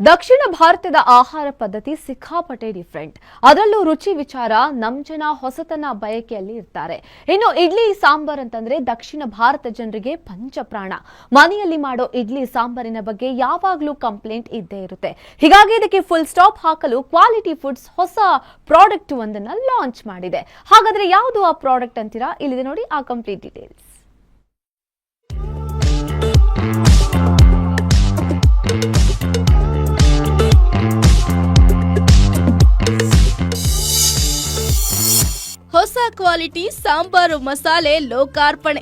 ದಕ್ಷಿಣ ಭಾರತದ ಆಹಾರ ಪದ್ಧತಿ ಸಿಕ್ಕಾಪಟ್ಟೆ ಡಿಫರೆಂಟ್. ಅದರಲ್ಲೂ ರುಚಿ ವಿಚಾರ ನಮ್ ಜನ ಹೊಸತನ ಬಯಕೆಯಲ್ಲಿ ಇರ್ತಾರೆ. ಇನ್ನು ಇಡ್ಲಿ ಸಾಂಬಾರ್ ಅಂತಂದ್ರೆ ದಕ್ಷಿಣ ಭಾರತ ಜನರಿಗೆ ಪಂಚಪ್ರಾಣ. ಮನೆಯಲ್ಲಿ ಮಾಡೋ ಇಡ್ಲಿ ಸಾಂಬಾರಿನ ಬಗ್ಗೆ ಯಾವಾಗ್ಲೂ ಕಂಪ್ಲೇಂಟ್ ಇದ್ದೇ ಇರುತ್ತೆ. ಹೀಗಾಗಿ ಇದಕ್ಕೆ ಫುಲ್ ಸ್ಟಾಪ್ ಹಾಕಲು ಕ್ವಾಲಿಟಿ ಫುಡ್ಸ್ ಹೊಸ ಪ್ರಾಡಕ್ಟ್ ಒಂದನ್ನ ಲಾಂಚ್ ಮಾಡಿದೆ. ಹಾಗಾದ್ರೆ ಯಾವುದು ಆ ಪ್ರಾಡಕ್ಟ್ ಅಂತೀರಾ? ಇಲ್ಲಿದೆ ನೋಡಿ ಆ ಕಂಪ್ಲೀಟ್ ಡೀಟೇಲ್ಸ್. ಹೊಸ ಕ್ವಾಲಿಟಿ ಸಾಂಬಾರು ಮಸಾಲೆ ಲೋಕಾರ್ಪಣೆ.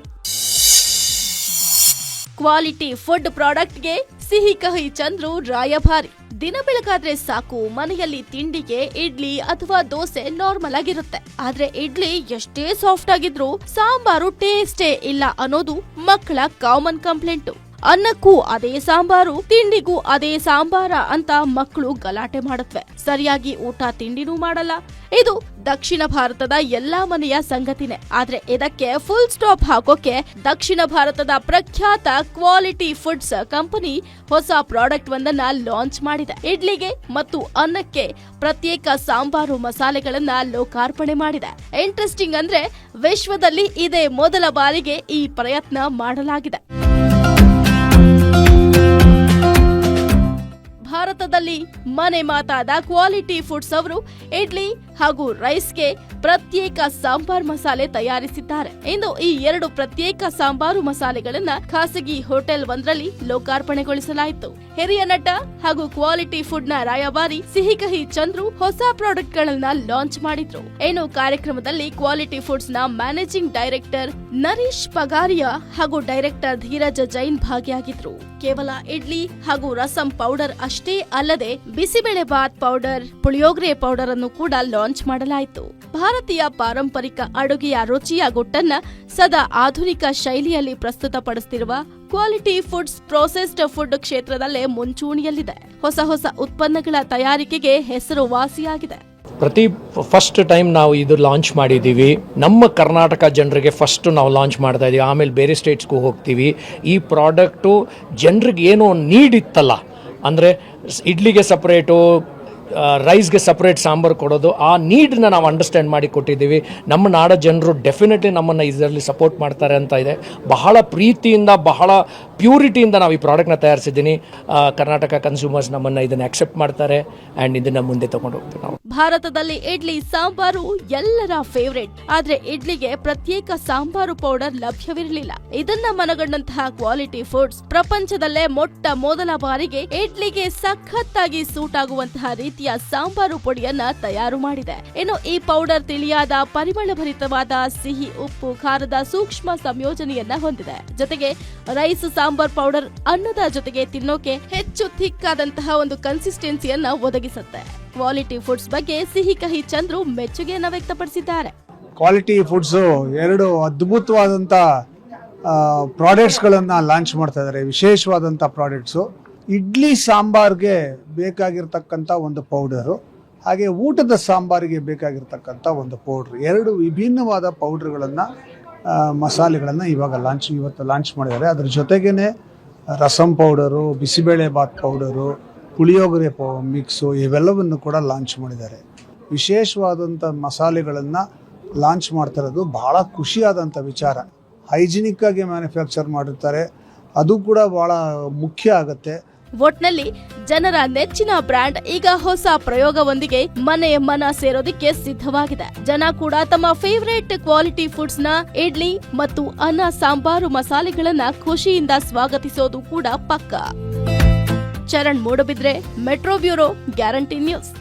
ಕ್ವಾಲಿಟಿ ಫುಡ್ ಪ್ರಾಡಕ್ಟ್ಗೆ ಸಿಹಿ ಕಹಿ ಚಂದ್ರು ರಾಯಭಾರಿ. ದಿನ ಬೆಳಗಾದ್ರೆ ಸಾಕು ಮನೆಯಲ್ಲಿ ತಿಂಡಿಗೆ ಇಡ್ಲಿ ಅಥವಾ ದೋಸೆ ನಾರ್ಮಲ್ ಆಗಿರುತ್ತೆ. ಆದ್ರೆ ಇಡ್ಲಿ ಎಷ್ಟೇ ಸಾಫ್ಟ್ ಆಗಿದ್ರು ಸಾಂಬಾರು ಟೇಸ್ಟೇ ಇಲ್ಲ ಅನ್ನೋದು ಮಕ್ಕಳ ಕಾಮನ್ ಕಂಪ್ಲೇಂಟು. ಅನ್ನಕ್ಕೂ ಅದೇ ಸಾಂಬಾರು, ತಿಂಡಿಗೂ ಅದೇ ಸಾಂಬಾರ ಅಂತ ಮಕ್ಕಳು ಗಲಾಟೆ ಮಾಡುತ್ತವೆ. ಸರಿಯಾಗಿ ಊಟ ತಿಂಡಿನೂ ಮಾಡಲ್ಲ. ಇದು ದಕ್ಷಿಣ ಭಾರತದ ಎಲ್ಲಾ ಮನೆಯ ಸಂಗತಿನೇ. ಆದ್ರೆ ಇದಕ್ಕೆ ಫುಲ್ ಸ್ಟಾಪ್ ಹಾಕೋಕೆ ದಕ್ಷಿಣ ಭಾರತದ ಪ್ರಖ್ಯಾತ ಕ್ವಾಲಿಟಿ ಫುಡ್ಸ್ ಕಂಪನಿ ಹೊಸ ಪ್ರಾಡಕ್ಟ್ ಒಂದನ್ನ ಲಾಂಚ್ ಮಾಡಿದೆ. ಇಡ್ಲಿಗೆ ಮತ್ತು ಅನ್ನಕ್ಕೆ ಪ್ರತ್ಯೇಕ ಸಾಂಬಾರು ಮಸಾಲೆಗಳನ್ನ ಲೋಕಾರ್ಪಣೆ ಮಾಡಿದೆ. ಇಂಟ್ರೆಸ್ಟಿಂಗ್ ಅಂದ್ರೆ ವಿಶ್ವದಲ್ಲಿ ಇದೇ ಮೊದಲ ಬಾರಿಗೆ ಈ ಪ್ರಯತ್ನ ಮಾಡಲಾಗಿದೆ. ಭಾರತದಲ್ಲಿ ಮನೆ ಮಾತಾದ ಕ್ವಾಲಿಟಿ ಫುಡ್ಸ್ ಅವರು ಇಡ್ಲಿ ಹಾಗೂ ರೈಸ್ಗೆ ಪ್ರತ್ಯೇಕ ಸಾಂಬಾರ್ ಮಸಾಲೆ ತಯಾರಿಸಿದ್ದಾರೆ. ಇಂದು ಈ ಎರಡು ಪ್ರತ್ಯೇಕ ಸಾಂಬಾರು ಮಸಾಲೆಗಳನ್ನ ಖಾಸಗಿ ಹೋಟೆಲ್ ಒಂದರಲ್ಲಿ ಲೋಕಾರ್ಪಣೆಗೊಳಿಸಲಾಯಿತು. ಹಿರಿಯ ನಟ ಹಾಗೂ ಕ್ವಾಲಿಟಿ ಫುಡ್ ನ ರಾಯಭಾರಿ ಸಿಹಿ ಕಹಿ ಚಂದ್ರು ಹೊಸ ಪ್ರಾಡಕ್ಟ್ ಗಳನ್ನ ಲಾಂಚ್ ಮಾಡಿದ್ರು. ಇನ್ನು ಕಾರ್ಯಕ್ರಮದಲ್ಲಿ ಕ್ವಾಲಿಟಿ ಫುಡ್ಸ್ ನ ಮ್ಯಾನೇಜಿಂಗ್ ಡೈರೆಕ್ಟರ್ ನರೀಶ್ ಪಗಾರಿಯಾ ಹಾಗೂ ಡೈರೆಕ್ಟರ್ ಧೀರಜ್ ಜೈನ್ ಭಾಗಿಯಾಗಿದ್ರು. ಕೇವಲ ಇಡ್ಲಿ ಹಾಗೂ ರಸಂ ಪೌಡರ್ ಅಷ್ಟೇ ಅಲ್ಲದೆ ಬಿಸಿಬೇಳೆ ಬಾತ್ ಪೌಡರ್, ಪುಳಿಯೋಗರೆ ಪೌಡರ್ ಅನ್ನು ಕೂಡ ಲಾಂಚ್ ಮಾಡಲಾಯಿತು. ಭಾರತೀಯ ಪಾರಂಪರಿಕ ಅಡುಗೆಯ ರುಚಿಯ ಗುಟ್ಟನ್ನ ಸದಾ ಆಧುನಿಕ ಶೈಲಿಯಲ್ಲಿ ಪ್ರಸ್ತುತಪಡಿಸುತ್ತಿರುವ ಕ್ವಾಲಿಟಿ ಫುಡ್ಸ್ ಪ್ರೊಸೆಸ್ಡ್ ಫುಡ್ ಕ್ಷೇತ್ರದಲ್ಲೇ ಮುಂಚೂಣಿಯಲ್ಲಿದೆ. ಹೊಸ ಹೊಸ ಉತ್ಪನ್ನಗಳ ತಯಾರಿಕೆಗೆ ಹೆಸರುವಾಸಿಯಾಗಿದೆ. ಫಸ್ಟ್ ಟೈಮ್ ನಾವು ಇದು ಲಾಂಚ್ ಮಾಡಿದ್ದೀವಿ. ನಮ್ಮ ಕರ್ನಾಟಕ ಜನರಿಗೆ ಫಸ್ಟ್ ನಾವು ಲಾಂಚ್ ಮಾಡ್ತಾ ಇದ್ದೀವಿ. ಆಮೇಲೆ ಬೇರೆ ಸ್ಟೇಟ್ಸ್ಗೂ ಹೋಗ್ತೀವಿ. ಈ ಪ್ರಾಡಕ್ಟು ಜನರಿಗೆ ಏನೋ ನೀಡ್ ಇತ್ತಲ್ಲ, ಅಂದರೆ ಇಡ್ಲಿಗೆ ಸಪ್ರೇಟು, ರೈಸ್ಗೆ ಸಪ್ರೇಟ್ ಸಾಂಬಾರು ಕೊಡೋದು, ಆ ನೀಡನ್ನ ನಾವು ಅಂಡರ್ಸ್ಟ್ಯಾಂಡ್ ಮಾಡಿ ಕೊಟ್ಟಿದ್ದೀವಿ. ನಮ್ಮ ನಾಡ ಜನರು ಡೆಫಿನೆಟ್ಲಿ ನಮ್ಮನ್ನು ಇದರಲ್ಲಿ ಸಪೋರ್ಟ್ ಮಾಡ್ತಾರೆ ಅಂತ ಇದೆ. ಬಹಳ ಪ್ರೀತಿಯಿಂದ, ಬಹಳ ಪ್ಯೂರಿಟಿಯಿಂದ ನಾವು ಈ ಪ್ರಾಡಕ್ಟ್ನ ತಯಾರಿಸಿದ್ದೀನಿ. ಕರ್ನಾಟಕ ಕನ್ಸ್ಯೂಮರ್ಸ್ ನಮ್ಮನ್ನು ಇದನ್ನು ಅಕ್ಸೆಪ್ಟ್ ಮಾಡ್ತಾರೆ ಆ್ಯಂಡ್ ಇದನ್ನು ಮುಂದೆ ತಗೊಂಡು ಹೋಗ್ತೀವಿ ನಾವು. ಭಾರತದಲ್ಲಿ ಇಡ್ಲಿ ಸಾಂಬಾರು ಎಲ್ಲರ ಫೇವರೇಟ್. ಆದ್ರೆ ಇಡ್ಲಿಗೆ ಪ್ರತ್ಯೇಕ ಸಾಂಬಾರು ಪೌಡರ್ ಲಭ್ಯವಿರಲಿಲ್ಲ. ಇದನ್ನ ಮನಗಂಡಂತಹ ಕ್ವಾಲಿಟಿ ಫುಡ್ಸ್ ಪ್ರಪಂಚದಲ್ಲೇ ಮೊಟ್ಟ ಮೊದಲ ಬಾರಿಗೆ ಇಡ್ಲಿಗೆ ಸಖತ್ತಾಗಿ ಸೂಟ್ ಆಗುವಂತಹ ರೀತಿಯ ಸಾಂಬಾರು ಪುಡಿಯನ್ನ ತಯಾರು ಮಾಡಿದೆ. ಇನ್ನು ಈ ಪೌಡರ್ ತಿಳಿಯಾದ ಪರಿಮಳಭರಿತವಾದ ಸಿಹಿ, ಉಪ್ಪು, ಖಾರದ ಸೂಕ್ಷ್ಮ ಸಂಯೋಜನೆಯನ್ನ ಹೊಂದಿದೆ. ಜೊತೆಗೆ ರೈಸ್ ಸಾಂಬಾರ್ ಪೌಡರ್ ಅನ್ನದ ಜೊತೆಗೆ ತಿನ್ನೋಕೆ ಹೆಚ್ಚು ಥಿಕ್ಕಾದಂತಹ ಒಂದು ಕನ್ಸಿಸ್ಟೆನ್ಸಿಯನ್ನ ಒದಗಿಸುತ್ತೆ. ಕ್ವಾಲಿಟಿ ಫುಡ್ಸ್ ಬಗ್ಗೆ ಸಿಹಿ ಕಹಿ ಚಂದ್ರು ಮೆಚ್ಚುಗೆಯನ್ನ ವ್ಯಕ್ತಪಡಿಸಿದ್ದಾರೆ. ಕ್ವಾಲಿಟಿ ಫುಡ್ಸ್ ಎರಡು ಅದ್ಭುತವಾದಂಥ ಪ್ರಾಡಕ್ಟ್ಸ್ಗಳನ್ನು ಲಾಂಚ್ ಮಾಡ್ತಾ ಇದ್ದಾರೆ. ವಿಶೇಷವಾದಂಥ ಪ್ರಾಡಕ್ಟ್ಸು. ಇಡ್ಲಿ ಸಾಂಬಾರ್ಗೆ ಬೇಕಾಗಿರ್ತಕ್ಕಂಥ ಒಂದು ಪೌಡರು, ಹಾಗೆ ಊಟದ ಸಾಂಬಾರಿಗೆ ಬೇಕಾಗಿರ್ತಕ್ಕಂಥ ಒಂದು ಪೌಡ್ರು, ಎರಡು ವಿಭಿನ್ನವಾದ ಪೌಡ್ರ್ಗಳನ್ನು, ಮಸಾಲೆಗಳನ್ನು ಇವತ್ತು ಲಾಂಚ್ ಮಾಡಿದ್ದಾರೆ. ಅದ್ರ ಜೊತೆಗೇ rasam powder, bisibele bath powder, puliyogare mix ಇವೆಲ್ಲವನ್ನು ಕೂಡ ಲಾಂಚ್ ಮಾಡಿದ್ದಾರೆ. ವಿಶೇಷವಾದಂಥ ಮಸಾಲೆಗಳನ್ನು ಲಾಂಚ್ ಮಾಡ್ತಿರೋದು ಬಹಳ ಖುಷಿಯಾದಂಥ ವಿಚಾರ. ಹೈಜಿನಿಕ್ ಆಗಿ ಮ್ಯಾನುಫ್ಯಾಕ್ಚರ್ ಮಾಡಿರ್ತಾರೆ, ಅದು ಕೂಡ ಬಹಳ ಮುಖ್ಯ ಆಗುತ್ತೆ. ಒಟ್ನಲ್ಲಿ ಜನರ ನೆಚ್ಚಿನ ಬ್ರ್ಯಾಂಡ್ ಈಗ ಹೊಸ ಪ್ರಯೋಗವೊಂದಿಗೆ ಮನ ಸೇರೋದಕ್ಕೆ ಸಿದ್ಧವಾಗಿದೆ. ಜನ ಕೂಡ ತಮ್ಮ ಫೇವರೇಟ್ ಕ್ವಾಲಿಟಿ ಫುಡ್ಸ್ ನ ಇಡ್ಲಿ ಮತ್ತು ಅನ್ನ ಸಾಂಬಾರು ಮಸಾಲೆಗಳನ್ನ ಖುಷಿಯಿಂದ ಸ್ವಾಗತಿಸೋದು ಕೂಡ ಪಕ್ಕಾ. Charan Moodbidri, metro bureau, guarantee news.